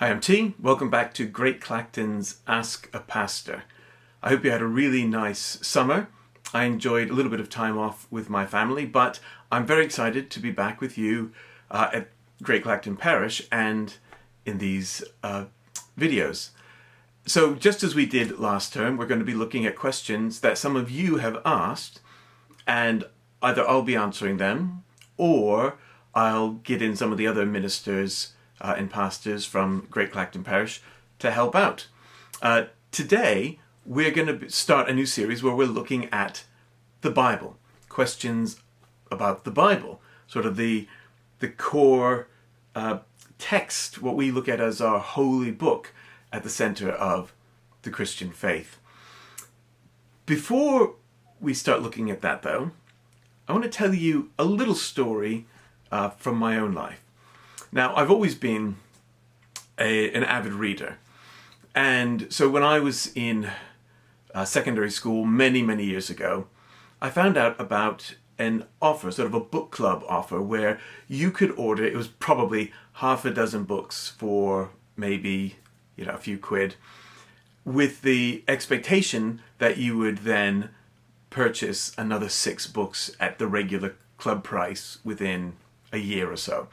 Hi, I'm T. Welcome back to Great Clacton's Ask a Pastor. I hope you had a really nice summer. I enjoyed a little bit of time off with my family, but I'm very excited to be back with you at Great Clacton Parish and in these videos. So just as we did last term, we're going to be looking at questions that some of you have asked, and either I'll be answering them or I'll get in some of the other ministers and pastors from Great Clacton Parish to help out. Today, we're going to start a new series where we're looking at the Bible. Questions about the Bible. Sort of the core text, what we look at as our holy book at the center of the Christian faith. Before we start looking at that, though, I want to tell you a little story from my own life. Now, I've always been an avid reader, and so when I was in secondary school many years ago, I found out about an offer, sort of a book club offer, where you could order, it was probably half a dozen books for maybe, a few quid, with the expectation that you would then purchase another 6 books at the regular club price within a year or so.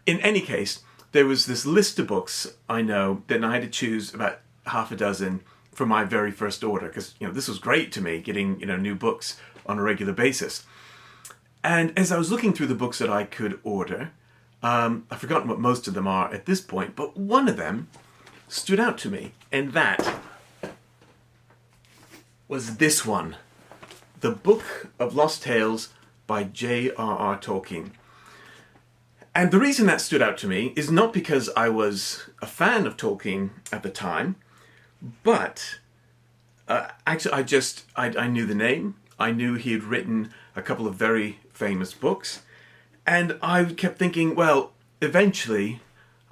In any case, there was this list of books I know that I had to choose about half a dozen for my very first order, because this was great to me, getting new books on a regular basis. And as I was looking through the books that I could order, I've forgotten what most of them are at this point, but one of them stood out to me, and that was this one, The Book of Lost Tales by J.R.R. Tolkien. And the reason that stood out to me is not because I was a fan of Tolkien at the time, but actually I knew the name. I knew he had written a couple of very famous books, and I kept thinking, well, eventually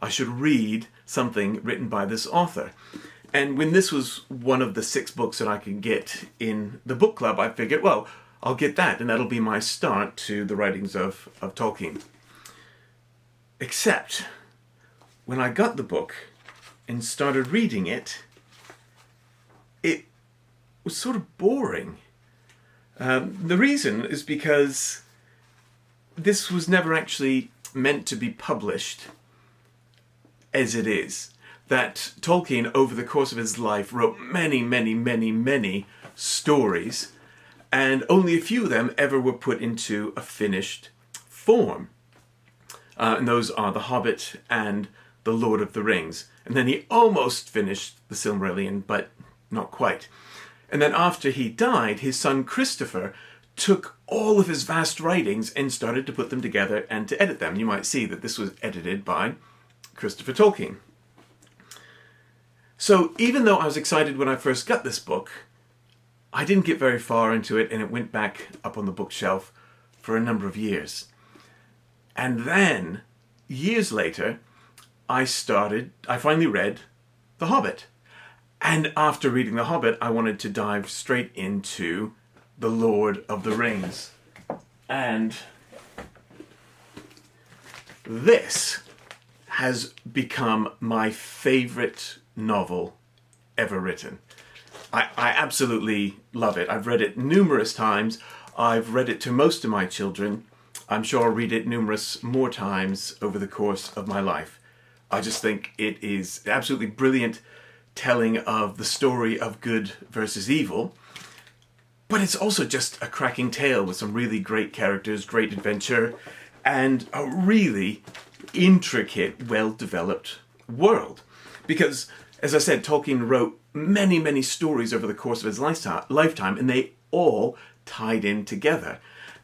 I should read something written by this author. And when this was one of the 6 books that I could get in the book club, I figured, well, I'll get that, and that'll be my start to the writings of Tolkien. Except, when I got the book and started reading it, it was sort of boring. The reason is because this was never actually meant to be published as it is. That Tolkien, over the course of his life, wrote many stories, and only a few of them ever were put into a finished form. And those are The Hobbit and The Lord of the Rings. And then he almost finished The Silmarillion, but not quite. And then after he died, his son Christopher took all of his vast writings and started to put them together and to edit them. You might see that this was edited by Christopher Tolkien. So even though I was excited when I first got this book, I didn't get very far into it, and it went back up on the bookshelf for a number of years. And then, years later, I finally read The Hobbit. And after reading The Hobbit, I wanted to dive straight into The Lord of the Rings. And this has become my favorite novel ever written. I absolutely love it. I've read it numerous times. I've read it to most of my children. I'm sure I'll read it numerous more times over the course of my life. I just think it is absolutely brilliant telling of the story of good versus evil, but it's also just a cracking tale with some really great characters, great adventure, and a really intricate, well-developed world. Because, as I said, Tolkien wrote many stories over the course of his lifetime, and they all tied in together.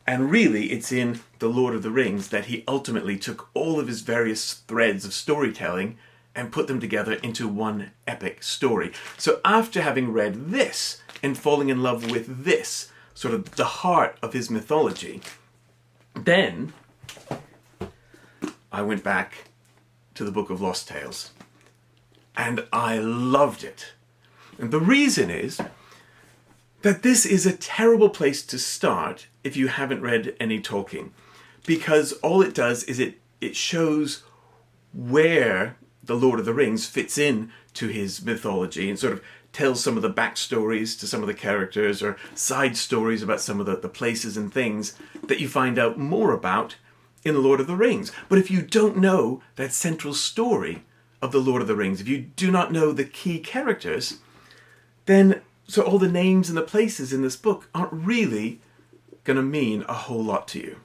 And really, it's in The Lord of the Rings that he ultimately took all of his various threads of storytelling and put them together into one epic story. So after having read this and falling in love with this, sort of the heart of his mythology, then I went back to the Book of Lost Tales. And I loved it. And the reason is that this is a terrible place to start if you haven't read any Tolkien, because all it does is it shows where the Lord of the Rings fits in to his mythology and sort of tells some of the backstories to some of the characters or side stories about some of the places and things that you find out more about in The Lord of the Rings. But if you don't know that central story of The Lord of the Rings, if you do not know the key characters, then so all the names and the places in this book aren't really going to mean a whole lot to you.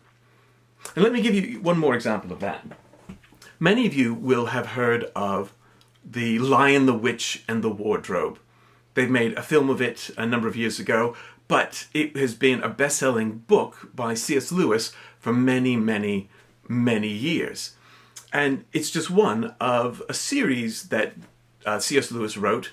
And let me give you one more example of that. Many of you will have heard of The Lion, the Witch, and the Wardrobe. They've made a film of it a number of years ago, but it has been a best-selling book by C.S. Lewis for many, many, many years. And it's just one of a series that C.S. Lewis wrote,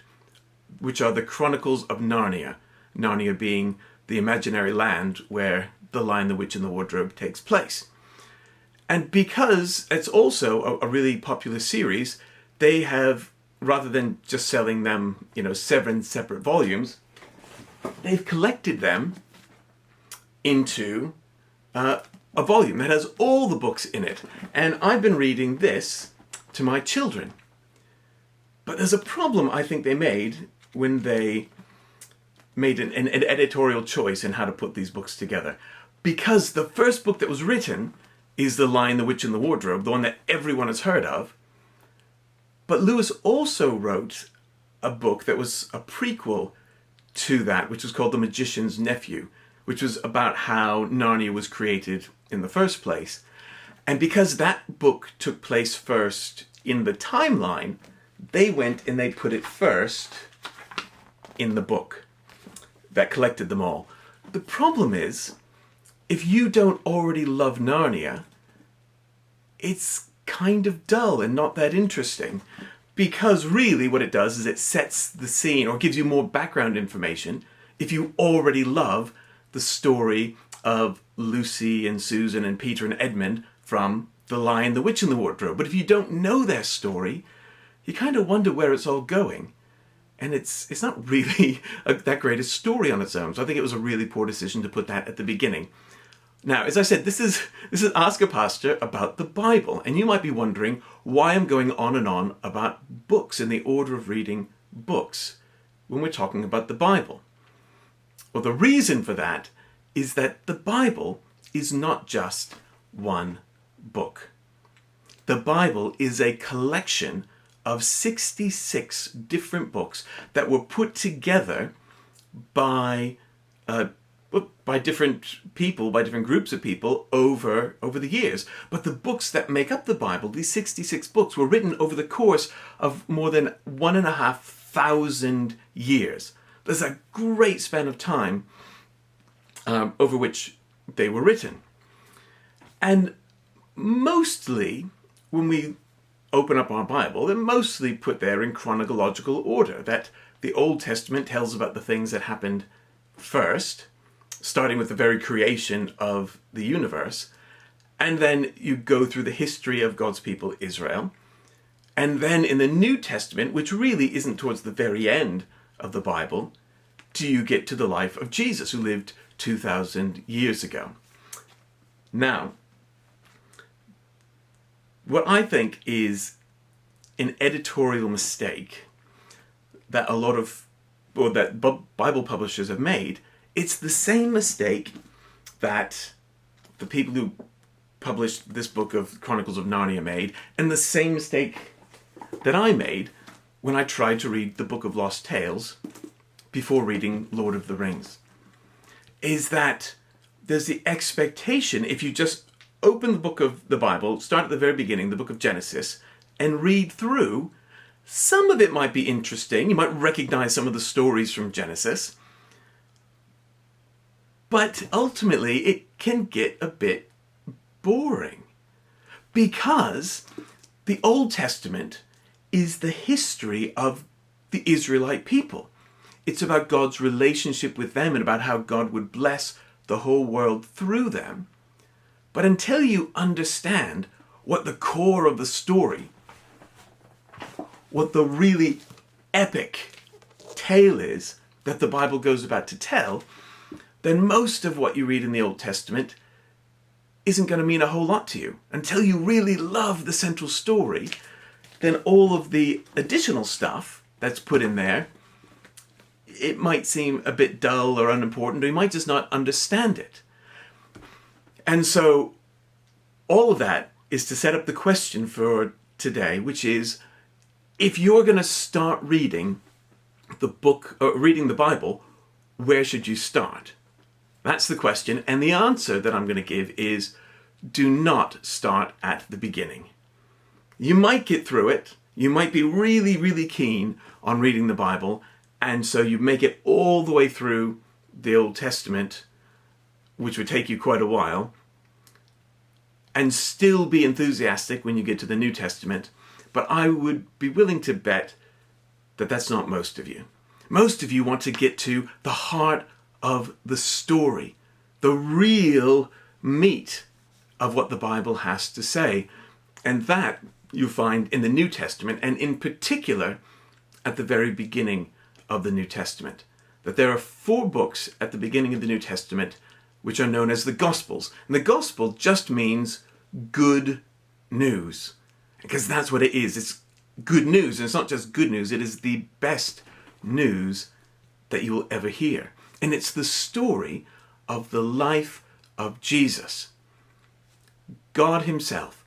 which are the Chronicles of Narnia. Narnia being the imaginary land where The Lion, the Witch, and the Wardrobe takes place. And because it's also a really popular series, they have, rather than just selling them, 7 separate volumes, they've collected them into a volume that has all the books in it. And I've been reading this to my children. But there's a problem I think they made when they made an editorial choice in how to put these books together. Because the first book that was written is The Lion, the Witch, and the Wardrobe, the one that everyone has heard of. But Lewis also wrote a book that was a prequel to that, which was called The Magician's Nephew, which was about how Narnia was created in the first place. And because that book took place first in the timeline, they went and they put it first in the book that collected them all. The problem is, if you don't already love Narnia, it's kind of dull and not that interesting. Because really what it does is it sets the scene or gives you more background information if you already love the story of Lucy and Susan and Peter and Edmund from The Lion, the Witch, and the Wardrobe. But if you don't know their story, you kind of wonder where it's all going. And it's not really that great a story on its own. So I think it was a really poor decision to put that at the beginning. Now, as I said, this is Ask a Pastor about the Bible. And you might be wondering why I'm going on and on about books in the order of reading books when we're talking about the Bible. Well, the reason for that is that the Bible is not just one book. The Bible is a collection of 66 different books that were put together by different people, by different groups of people over the years. But the books that make up the Bible, these 66 books, were written over the course of more than 1,500 years. There's a great span of time over which they were written. And mostly, when we open up our Bible, they're mostly put there in chronological order, that the Old Testament tells about the things that happened first, starting with the very creation of the universe, and then you go through the history of God's people, Israel. And then in the New Testament, which really isn't towards the very end of the Bible, do you get to the life of Jesus, who lived 2,000 years ago. Now, what I think is an editorial mistake that that Bible publishers have made, it's the same mistake that the people who published this book of Chronicles of Narnia made, and the same mistake that I made when I tried to read the Book of Lost Tales before reading Lord of the Rings, is that there's the expectation, if you just open the book of the Bible, start at the very beginning, the book of Genesis, and read through, some of it might be interesting. You might recognize some of the stories from Genesis. But ultimately, it can get a bit boring. Because the Old Testament is the history of the Israelite people. It's about God's relationship with them and about how God would bless the whole world through them. But until you understand what the core of the story, what the really epic tale is that the Bible goes about to tell, then most of what you read in the Old Testament isn't going to mean a whole lot to you. Until you really love the central story, then all of the additional stuff that's put in there, it might seem a bit dull or unimportant, or you might just not understand it. And so all of that is to set up the question for today, which is, if you're going to start reading the book, or reading the Bible, where should you start? That's the question. And the answer that I'm going to give is, do not start at the beginning. You might get through it. You might be really, really keen on reading the Bible. And so you make it all the way through the Old Testament, which would take you quite a while, and still be enthusiastic when you get to the New Testament. But I would be willing to bet that that's not most of you. Most of you want to get to the heart of the story, the real meat of what the Bible has to say. And that you find in the New Testament, and in particular at the very beginning of the New Testament. That there are 4 books at the beginning of the New Testament which are known as the Gospels. And the Gospel just means good news, because that's what it is. It's good news, and it's not just good news, it is the best news that you will ever hear. And it's the story of the life of Jesus, God himself,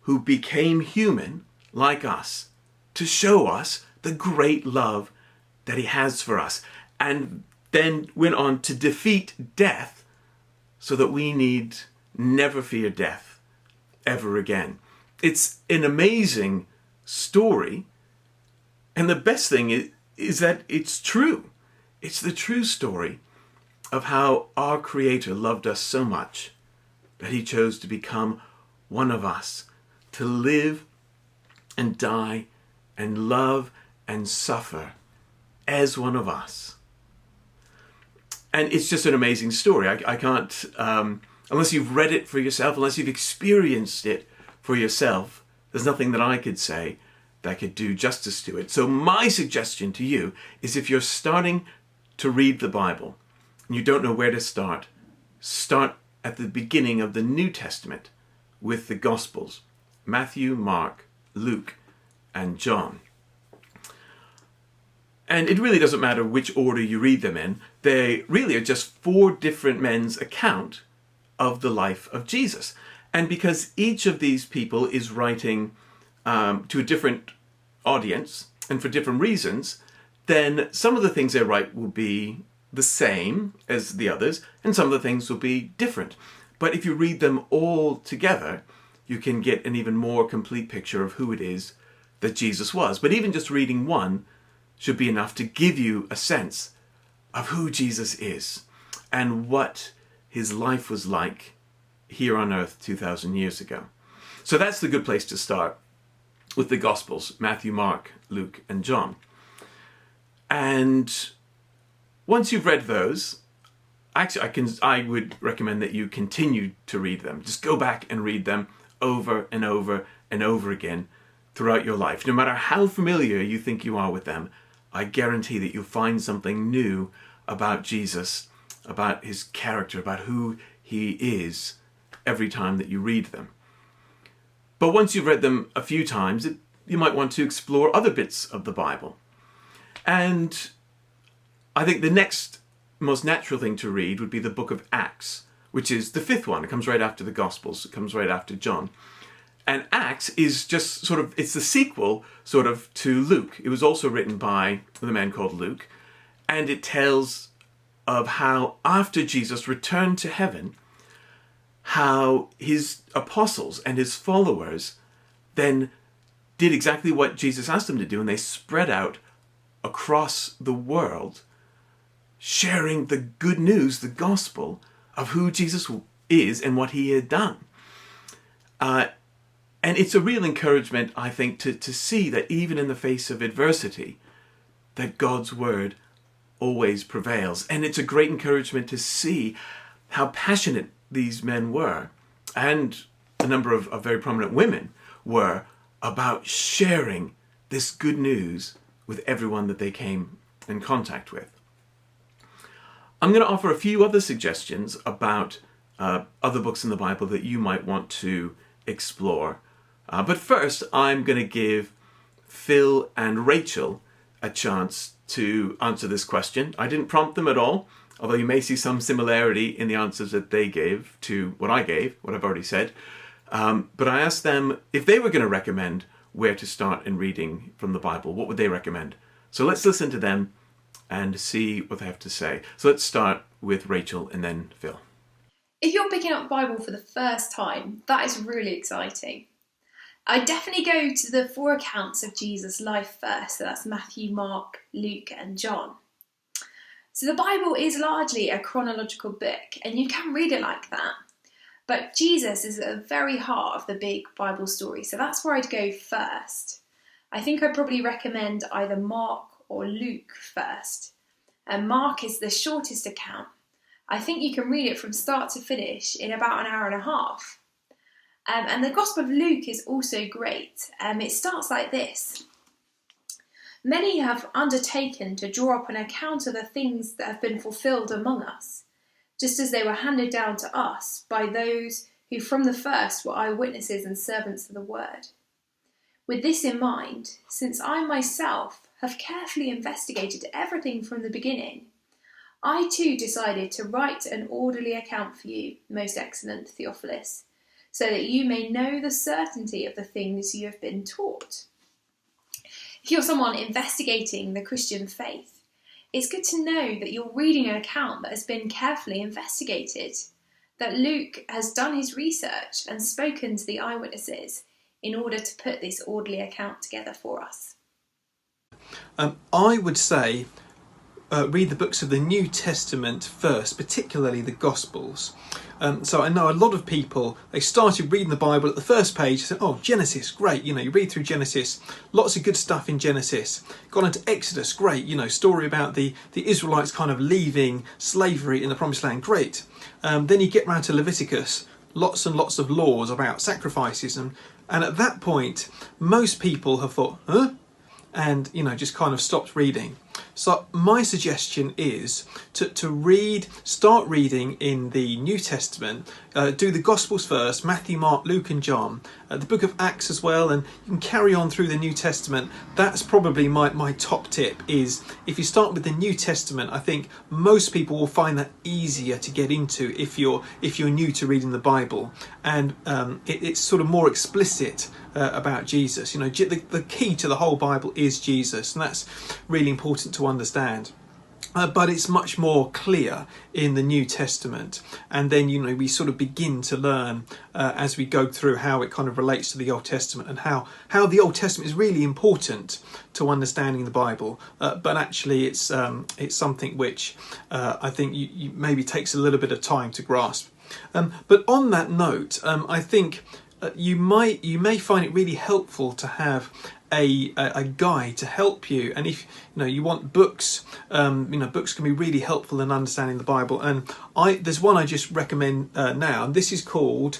who became human like us to show us the great love that he has for us, and then went on to defeat death so that we need never fear death ever again. It's an amazing story, and the best thing is that it's true. It's the true story of how our Creator loved us so much that he chose to become one of us, to live and die and love and suffer as one of us. And it's just an amazing story. I can't, unless you've read it for yourself, unless you've experienced it for yourself, there's nothing that I could say that could do justice to it. So my suggestion to you is, if you're starting to read the Bible and you don't know where to start at the beginning of the New Testament with the Gospels: Matthew, Mark, Luke, and John. And it really doesn't matter which order you read them in. They really are just 4 different men's account of the life of Jesus. And because each of these people is writing to a different audience and for different reasons, then some of the things they write will be the same as the others, and some of the things will be different. But if you read them all together, you can get an even more complete picture of who it is that Jesus was. But even just reading one should be enough to give you a sense of who Jesus is and what his life was like here on earth 2,000 years ago. So that's the good place to start, with the Gospels: Matthew, Mark, Luke, and John. And once you've read those, actually I would recommend that you continue to read them. Just go back and read them over and over and over again throughout your life. No matter how familiar you think you are with them, I guarantee that you'll find something new about Jesus, about his character, about who he is, every time that you read them. But once you've read them a few times, you might want to explore other bits of the Bible. And I think the next most natural thing to read would be the book of Acts, which is the 5th one. It comes right after the Gospels. It comes right after John. And Acts is just it's the sequel to Luke. It was also written by the man called Luke. And it tells of how, after Jesus returned to heaven, how his apostles and his followers then did exactly what Jesus asked them to do, and they spread out across the world, sharing the good news, the gospel of who Jesus is and what he had done. And it's a real encouragement, I think, to see that even in the face of adversity, that God's word always prevails. And it's a great encouragement to see how passionate these men were, and a number of very prominent women were, about sharing this good news with everyone that they came in contact with. I'm going to offer a few other suggestions about other books in the Bible that you might want to explore. But first, I'm going to give Phill and Rachel a chance to answer this question. I didn't prompt them at all, although you may see some similarity in the answers that they gave to what I gave, what I've already said. But I asked them if they were going to recommend where to start in reading from the Bible. What would they recommend? So let's listen to them and see what they have to say. So let's start with Rachel and then Phill. If you're picking up the Bible for the first time, that is really exciting. I definitely go to the 4 accounts of Jesus' life first. So that's Matthew, Mark, Luke and John. So the Bible is largely a chronological book, and you can read it like that. But Jesus is at the very heart of the big Bible story, so that's where I'd go first. I think I'd probably recommend either Mark or Luke first. And Mark is the shortest account. I think you can read it from start to finish in about an hour and a half. And the Gospel of Luke is also great. It starts like this. Many have undertaken to draw up an account of the things that have been fulfilled among us, just as they were handed down to us by those who from the first were eyewitnesses and servants of the word. With this in mind, since I myself have carefully investigated everything from the beginning, I too decided to write an orderly account for you, most excellent Theophilus, so that you may know the certainty of the things you have been taught. If you're someone investigating the Christian faith, it's good to know that you're reading an account that has been carefully investigated, that Luke has done his research and spoken to the eyewitnesses in order to put this orderly account together for us. I would say read the books of the New Testament first, particularly the Gospels. So I know a lot of people, they started reading the Bible at the first page, said, oh, Genesis, great, you read through Genesis, lots of good stuff in Genesis. Gone into Exodus, great, story about the Israelites kind of leaving slavery in the Promised Land, great. Then you get round to Leviticus, lots and lots of laws about sacrifices, and at that point, most people have thought, huh? And, just kind of stopped reading. So my suggestion is to start reading in the New Testament, do the Gospels first, Matthew, Mark, Luke and John, the book of Acts as well, and you can carry on through the New Testament. That's probably my top tip, is if you start with the New Testament, I think most people will find that easier to get into if you're new to reading the Bible, and it's sort of more explicit about Jesus. The key to the whole Bible is Jesus, and that's really important to understand. But it's much more clear in the New Testament, and then we sort of begin to learn as we go through how it kind of relates to the Old Testament, and how the Old Testament is really important to understanding the Bible. But actually, it's something which I think you maybe takes a little bit of time to grasp. But on that note, I think you may find it really helpful to have a guide to help you, and if you want books, books can be really helpful in understanding the Bible. And there's one I just recommend now, and this is called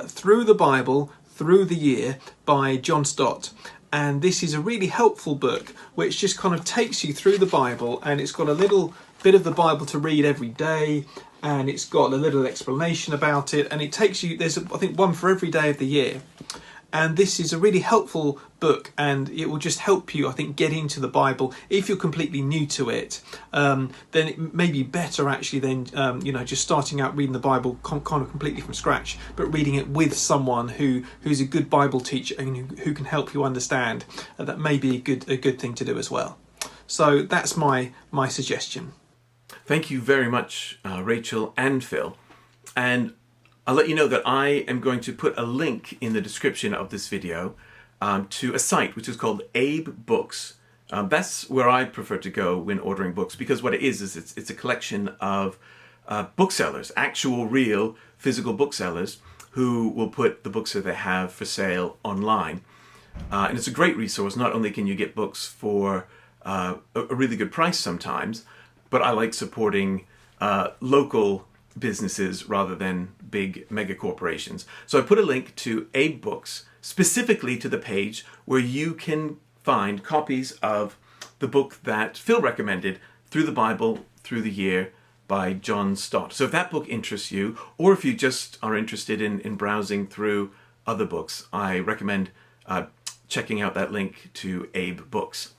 Through the Bible Through the Year by John Stott. And this is a really helpful book which just kind of takes you through the Bible, and it's got a little bit of the Bible to read every day, and it's got a little explanation about it, and it takes you, I think one for every day of the year. And this is a really helpful book, and it will just help you, I think, get into the Bible. If you're completely new to it, then it may be better actually than just starting out reading the Bible kind of completely from scratch, but reading it with someone who's a good Bible teacher and who can help you understand. That may be a good thing to do as well. So that's my suggestion. Thank you very much, Rachel and Phill. And I'll let you know that I am going to put a link in the description of this video to a site which is called Abe Books. That's where I prefer to go when ordering books, because what it is it's a collection of booksellers, actual real physical booksellers, who will put the books that they have for sale online. And it's a great resource. Not only can you get books for a really good price sometimes, but I like supporting local businesses rather than big mega corporations. So I put a link to Abe Books, specifically to the page where you can find copies of the book that Phill recommended, Through the Bible Through the Year by John Stott. So if that book interests you, or if you just are interested in browsing through other books, I recommend checking out that link to Abe Books.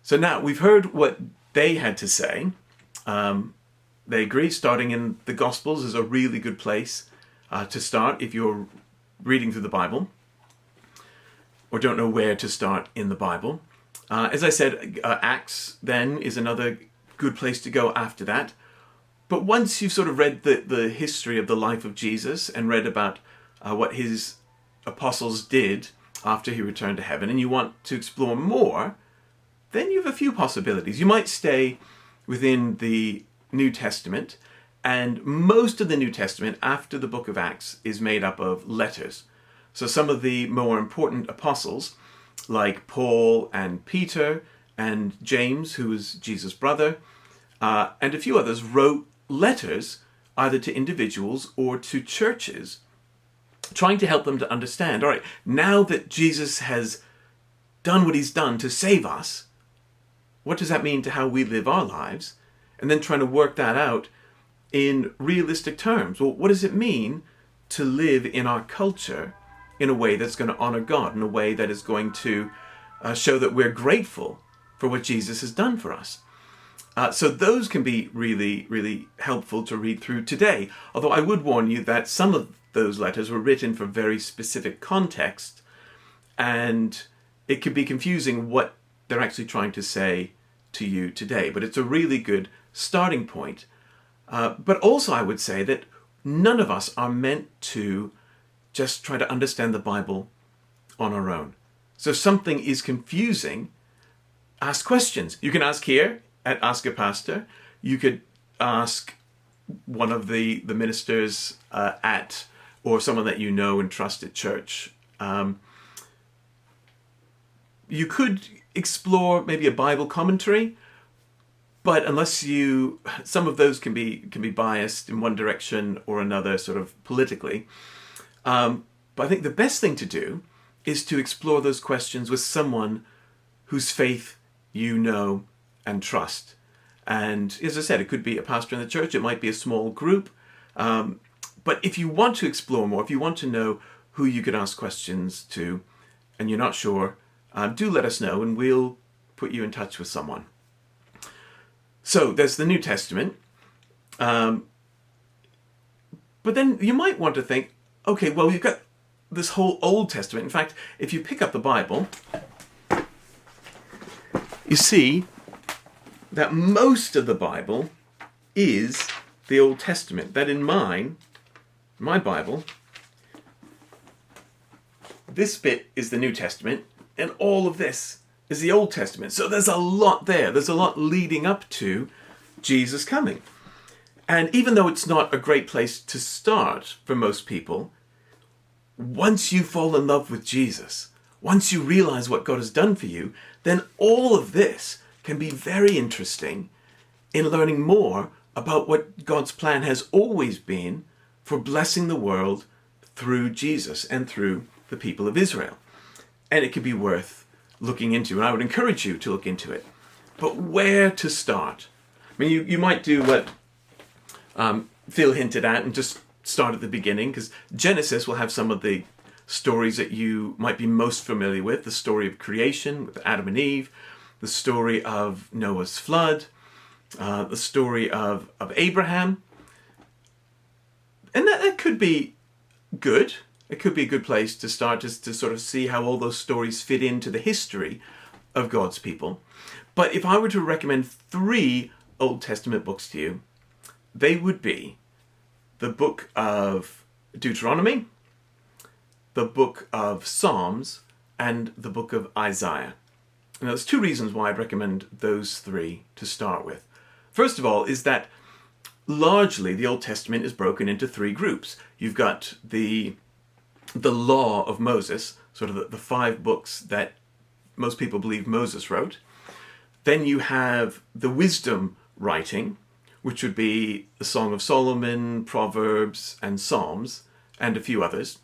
So now we've heard what they had to say. They agree starting in the Gospels is a really good place to start if you're reading through the Bible or don't know where to start in the Bible. As I said, Acts then is another good place to go after that. But once you've sort of read the history of the life of Jesus and read about what his apostles did after he returned to heaven, and you want to explore more, then you have a few possibilities. You might stay within the New Testament, and most of the New Testament after the book of Acts is made up of letters. So some of the more important apostles, like Paul and Peter and James, who was Jesus' brother, and a few others, wrote letters either to individuals or to churches, trying to help them to understand, all right, now that Jesus has done what he's done to save us, what does that mean to how we live our lives? And then trying to work that out in realistic terms. Well, what does it mean to live in our culture in a way that's going to honor God, in a way that is going to show that we're grateful for what Jesus has done for us? So those can be really, really helpful to read through today. Although I would warn you that some of those letters were written for very specific context, and it can be confusing what they're actually trying to say to you today. But it's a really good starting point. But also I would say that none of us are meant to just try to understand the Bible on our own. So if something is confusing, ask questions. You can ask here at Ask a Pastor. You could ask one of the ministers or someone that you know and trust at church. You could explore maybe a Bible commentary, but some of those can be biased in one direction or another, sort of politically. But I think the best thing to do is to explore those questions with someone whose faith you know and trust. And as I said, it could be a pastor in the church, it might be a small group. But if you want to explore more, if you want to know who you could ask questions to, and you're not sure, do let us know and we'll put you in touch with someone. So there's the New Testament. But then you might want to think, okay, well, you've got this whole Old Testament. In fact, if you pick up the Bible, you see that most of the Bible is the Old Testament. That in my Bible, this bit is the New Testament, and all of this is the Old Testament. So there's a lot there. There's a lot leading up to Jesus coming. And even though it's not a great place to start for most people, once you fall in love with Jesus, once you realize what God has done for you, then all of this can be very interesting in learning more about what God's plan has always been for blessing the world through Jesus and through the people of Israel. And it can be worth looking into, and I would encourage you to look into it. But where to start? I mean, you might do what Phill hinted at and just start at the beginning, because Genesis will have some of the stories that you might be most familiar with. The story of creation with Adam and Eve, the story of Noah's flood, the story of Abraham. And that could be good. It could be a good place to start, to sort of see how all those stories fit into the history of God's people. But if I were to recommend 3 Old Testament books to you, they would be the book of Deuteronomy, the book of Psalms, and the book of Isaiah. Now, there's 2 reasons why I'd recommend those 3 to start with. First of all is that largely the Old Testament is broken into 3 groups. You've got the law of Moses, sort of the 5 books that most people believe Moses wrote. Then you have the wisdom writing, which would be the Song of Solomon, Proverbs, and Psalms, and a few others.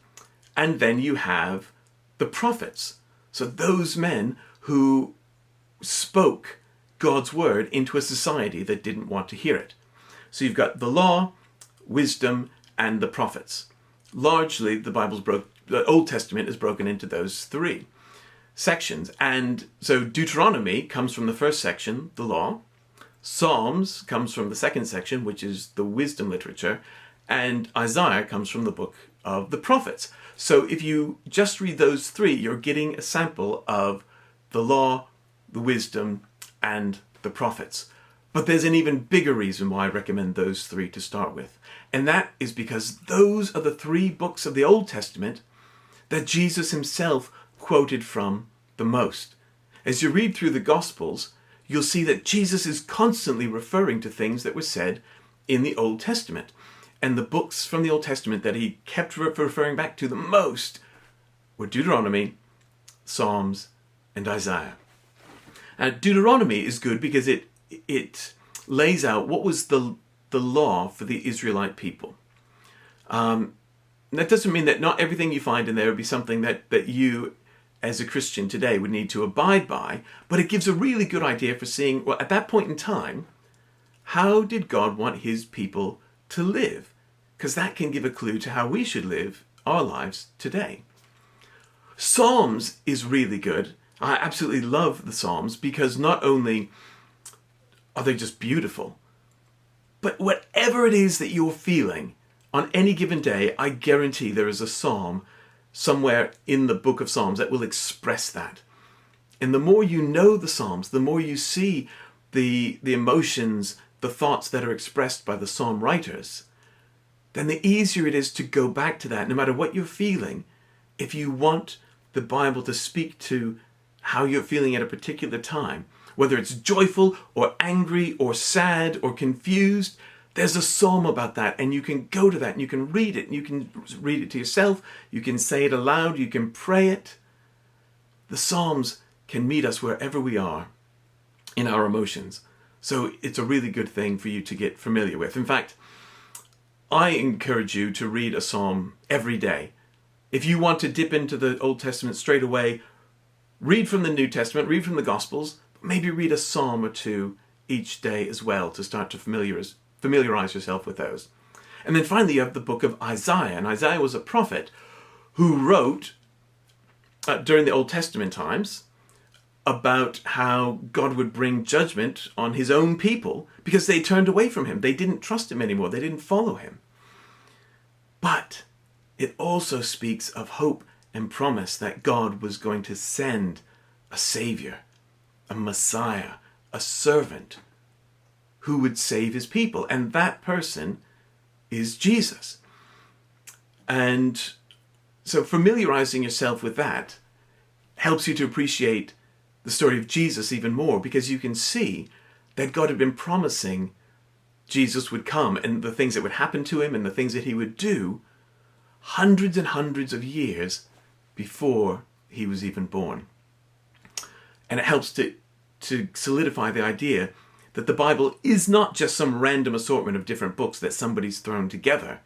And then you have the prophets. So those men who spoke God's word into a society that didn't want to hear it. So you've got the law, wisdom, and the prophets. Largely, the Bible's the Old Testament is broken into those three sections. And so Deuteronomy comes from the first section, the law. Psalms comes from the second section, which is the wisdom literature. And Isaiah comes from the book of the prophets. So if you just read those three, you're getting a sample of the law, the wisdom, and the prophets. But there's an even bigger reason why I recommend those three to start with. And that is because those are the three books of the Old Testament that Jesus himself quoted from the most. As you read through the Gospels, you'll see that Jesus is constantly referring to things that were said in the Old Testament. And the books from the Old Testament that he kept referring back to the most were Deuteronomy, Psalms, and Isaiah. Deuteronomy is good because it lays out what was the law for the Israelite people. That doesn't mean that not everything you find in there would be something that you as a Christian today would need to abide by, but it gives a really good idea for seeing, well, at that point in time, how did God want his people to live? Because that can give a clue to how we should live our lives today. Psalms is really good. I absolutely love the Psalms because not only are they just beautiful, but whatever it is that you're feeling on any given day, I guarantee there is a psalm somewhere in the book of Psalms that will express that. And the more you know the Psalms, the more you see the emotions, the thoughts that are expressed by the psalm writers, then the easier it is to go back to that, no matter what you're feeling. If you want the Bible to speak to how you're feeling at a particular time, whether it's joyful or angry or sad or confused, there's a psalm about that, and you can go to that and you can read it, and you can read it to yourself, you can say it aloud, you can pray it. The Psalms can meet us wherever we are in our emotions. So it's a really good thing for you to get familiar with. In fact, I encourage you to read a psalm every day. If you want to dip into the Old Testament straight away, read from the New Testament, read from the Gospels, but maybe read a psalm or two each day as well to start to familiarize yourself with those. And then finally you have the book of Isaiah. And Isaiah was a prophet who wrote during the Old Testament times about how God would bring judgment on his own people because they turned away from him. They didn't trust him anymore. They didn't follow him. But it also speaks of hope and promise that God was going to send a Savior, a Messiah, a servant who would save his people. And that person is Jesus. And so familiarizing yourself with that helps you to appreciate the story of Jesus even more, because you can see that God had been promising Jesus would come and the things that would happen to him and the things that he would do hundreds and hundreds of years before he was even born. And it helps to solidify the idea that the Bible is not just some random assortment of different books that somebody's thrown together,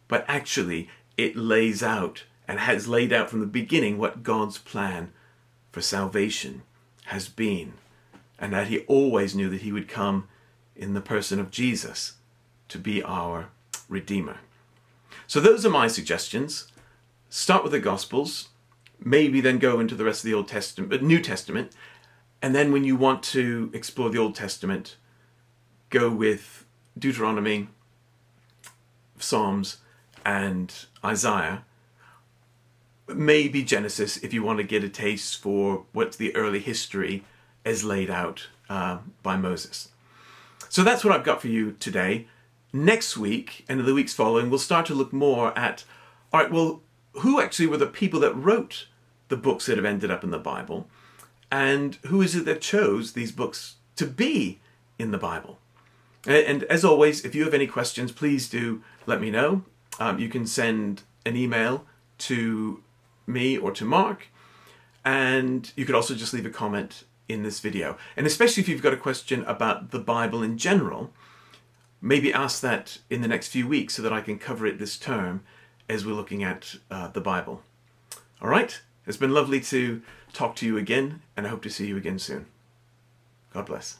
but actually it lays out and has laid out from the beginning what God's plan for salvation has been, and that he always knew that he would come in the person of Jesus to be our Redeemer. So those are my suggestions. Start with the Gospels, maybe then go into the rest of the Old Testament, New Testament, and then when you want to explore the Old Testament, go with Deuteronomy, Psalms, and Isaiah. Maybe Genesis if you want to get a taste for what's the early history as laid out by Moses. So that's what I've got for you today. Next week and the weeks following, we'll start to look more at, all right, well, who actually were the people that wrote the books that have ended up in the Bible? And who is it that chose these books to be in the Bible? And as always, if you have any questions, please do let me know. You can send an email to me or to Mark, and you could also just leave a comment in this video. And especially if you've got a question about the Bible in general, maybe ask that in the next few weeks so that I can cover it this term as we're looking at the Bible. All right? It's been lovely to talk to you again, and I hope to see you again soon. God bless.